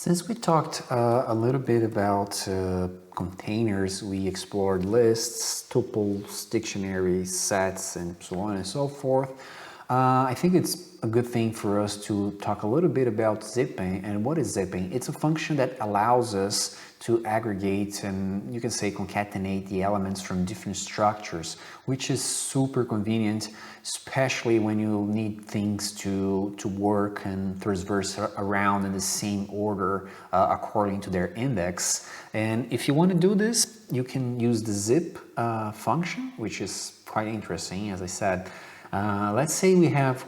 Since we talked a little bit about containers, we explored lists, tuples, dictionaries, sets, and so on and so forth. I think it's a good thing for us to talk a little bit about zipping. And what is zipping? It's a function that allows us to aggregate and you can say concatenate the elements from different structures, which is super convenient, especially when you need things to work and transverse around in the same order according to their index. And if you want to do this, you can use the zip function, which is quite interesting, as I said. Let's say we have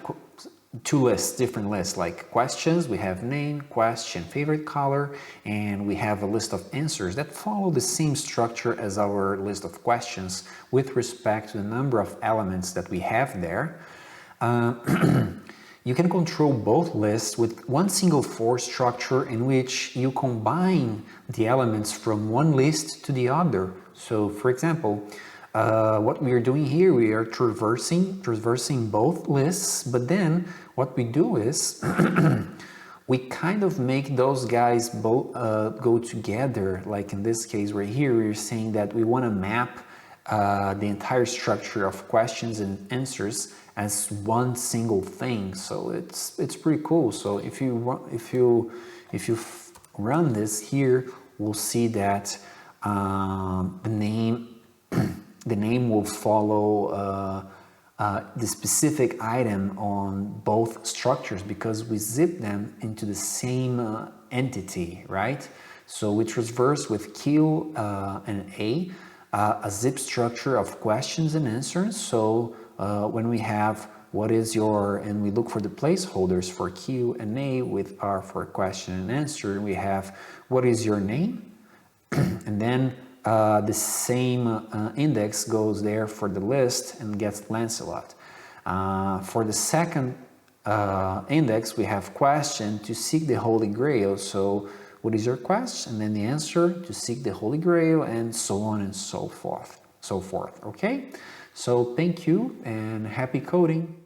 two lists, different lists, like questions, we have name, question, favorite color, and we have a list of answers that follow the same structure as our list of questions with respect to the number of elements that we have there. You can control both lists with one single for structure in which you combine the elements from one list to the other. So, for example, what we are doing here, we are traversing both lists, but then what we do is we kind of make those guys both go together. Like in this case right here, we're saying that we want to map the entire structure of questions and answers as one single thing. So it's pretty cool. So if you run this here, we'll see that the name will follow the specific item on both structures because we zip them into the same entity, right? So we traverse with Q and A a zip structure of questions and answers. So when we have what is your, and we look for the placeholders for Q and A with R for question and answer, we have what is your name, and then the same index goes there for the list and gets Lancelot. For the second index, we have question to seek the Holy Grail. So what is your question? And then the answer to seek the Holy Grail, and so on and so forth. Okay? So thank you and happy coding.